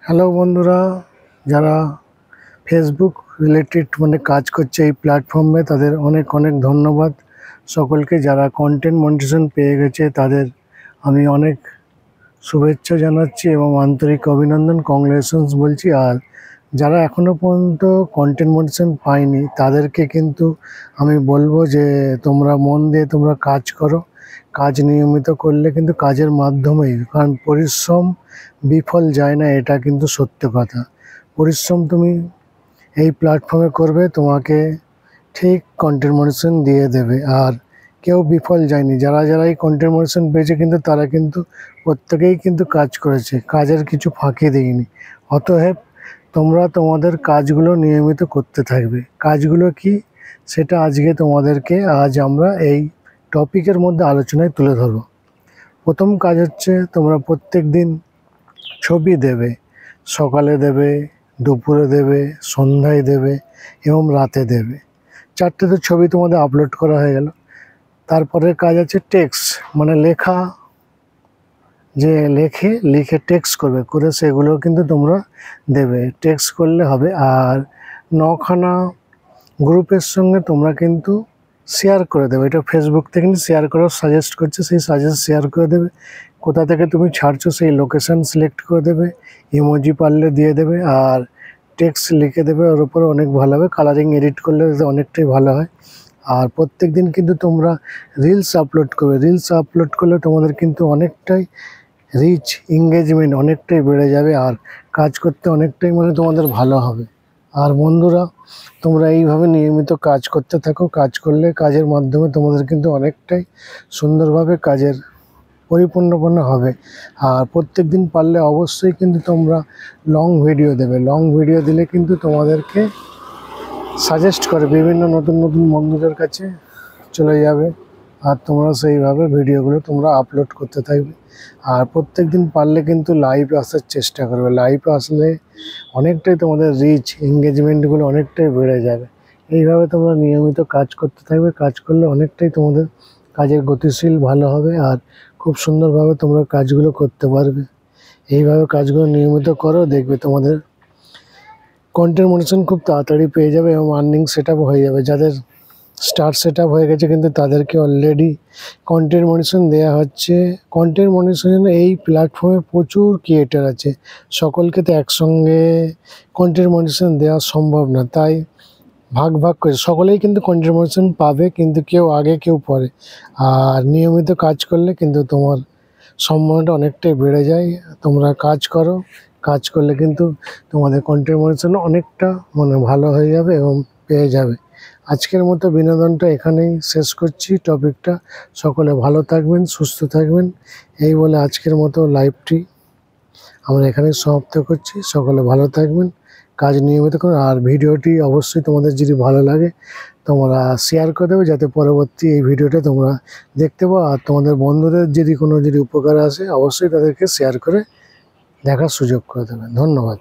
Hello বন্ধুরা, যারা Facebook related কাজ করছে এই প্ল্যাটফর্মে তাদের অনেক অনেক ধন্যবাদ সকলকে। যারা কন্টেন্ট মনিটাইজেশন পেয়ে গেছে তাদের আমি অনেক শুভেচ্ছা জানাচ্ছি এবং আন্তরিক অভিনন্দন, কংগ্রেচুলেশনস বলছি। আর যারা এখনও পর্যন্ত কন্টেন্ট মনিটাইজেশন পায়নি তাদেরকে কিন্তু আমি বলবো যে তোমরা মন দিয়ে তোমরা কাজ করো। কাজ নিয়মিত করলে কিন্তু কাজের মাধ্যমেই, কারণ পরিশ্রম বিফল যায় না, এটা কিন্তু সত্য কথা। পরিশ্রম তুমি এই প্ল্যাটফর্মে করবে, তোমাকে ঠিক কন্টেন্ট মনিটাইজেশন দিয়ে দেবে। আর কেউ বিফল যায়নি, যারা যারা এই কন্টেন্ট মনিটাইজেশন পেয়েছে কিন্তু তারা কিন্তু প্রত্যেকেই কিন্তু কাজ করেছে, কাজের কিছু ফাঁকি দেয়নি। অতএব তোমরা তোমাদের কাজগুলো নিয়মিত করতে থাকবে। কাজগুলো কি সেটা আজকে তোমাদেরকে আমরা এই টপিকের মধ্যে আলোচনায় তুলে ধরব। প্রথম কাজ হচ্ছে তোমরা প্রত্যেক দিন ছবি দেবে। সকালে দেবে, দুপুরে দেবে, সন্ধ্যায় দেবে এবং রাতে দেবে। 4টে তো ছবি তোমাদের আপলোড করা হয়ে গেল। তারপরের কাজ আছে টেক্সট, লেখা, যে লিখে টেক্সট করবে, করে সেগুলো কিন্তু তোমরা দেবে। টেক্সট করলে হবে। আর 9খানা গ্রুপের সঙ্গে তোমরা কিন্তু শেয়ার করে দেবে। এটা ফেসবুক থেকে শেয়ার করার সাজেস্ট করছে, সেই সাজেস্ট শেয়ার করে দেবে। কোথা থেকে তুমি ছাড়ছো সেই লোকেশান সিলেক্ট করে দেবে, ইমোজি পারলে দিয়ে দেবে, আর টেক্সট লিখে দেবে। ওর উপরে অনেক ভালো হবে, কালারিং এডিট করলে অনেকটাই ভালো হয়। আর প্রত্যেক দিন কিন্তু তোমরা রিলস আপলোড করবে। রিলস আপলোড করলে তোমাদের কিন্তু অনেকটাই রিচ, এঙ্গেজমেন্ট অনেকটাই বেড়ে যাবে, আর কাজ করতে অনেকটাই তোমাদের ভালো হবে। আর বন্ধুরা, তোমরা এইভাবে নিয়মিত কাজ করতে থাকো। কাজ করলে কাজের মাধ্যমে তোমাদের কিন্তু অনেকটাই সুন্দরভাবে কাজের পরিপূর্ণ হবে। আর প্রত্যেক দিন পারলে অবশ্যই কিন্তু তোমরা লং ভিডিও দেবে। লং ভিডিও দিলে কিন্তু তোমাদেরকে সাজেস্ট করে বিভিন্ন নতুন নতুন বন্ধুদের কাছে চলে যাবে, আর তোমরা সেইভাবে ভিডিওগুলো তোমরা আপলোড করতে থাকবে। আর প্রত্যেক দিন পারলে কিন্তু লাইভে আসার চেষ্টা করবে। লাইভে আসলে অনেকটাই তোমাদের রিচ, এঙ্গেজমেন্টগুলো অনেকটাই বেড়ে যাবে। এইভাবে তোমরা নিয়মিত কাজ করতে থাকবে। কাজ করলে অনেকটাই তোমাদের কাজের গতিশীল ভালো হবে, আর খুব সুন্দরভাবে তোমরা কাজগুলো করতে পারবে। এইভাবে কাজগুলো নিয়মিত করো, দেখবে তোমাদের কন্টেন্ট মনিটাইজেশন খুব তাড়াতাড়ি পেয়ে যাবে এবং আর্নিং সেট আপ হয়ে যাবে। যাদের স্টার সেট আপ হয়ে গেছে কিন্তু তাদেরকে অলরেডি কন্টেন্ট মনিটাইজেশন দেওয়া হচ্ছে। কন্টেন্ট মনিটাইজেশন এই প্ল্যাটফর্মে প্রচুর ক্রিয়েটার আছে, সকলকে তো একসঙ্গে কন্টেন্ট মনিটাইজেশন দেওয়া সম্ভব না। তাই ভাগ ভাগ করে সকলেই কিন্তু কন্টেন্ট মনিটাইজেশন পাবে, কিন্তু কেউ আগে কেউ পরে। আর নিয়মিত কাজ করলে কিন্তু তোমার সম্মানটা অনেকটাই বেড়ে যায়। তোমরা কাজ করো, কাজ করলে কিন্তু তোমাদের কন্টেন্ট মনিটাইজেশন অনেকটা ভালো হয়ে যাবে এবং পেয়ে যাবে। আজকের মতো বিনোদনটা এখানেই শেষ করছি, টপিকটা। সকলে ভালো থাকবেন, সুস্থ থাকবেন, এই বলে আজকের মতো লাইভটি আমরা এখানে সমাপ্ত করছি। সকলে ভালো থাকবেন, কাজ নিয়মিত করুন। আর ভিডিওটি অবশ্যই তোমাদের যদি ভালো লাগে তোমরা শেয়ার করে দেবে, যাতে পরবর্তী এই ভিডিওটা তোমরা দেখতে পাও। আর তোমাদের বন্ধুদের যদি কোনো উপকার আসে অবশ্যই তাদেরকে শেয়ার করে দেখার সুযোগ করে দেবে। ধন্যবাদ।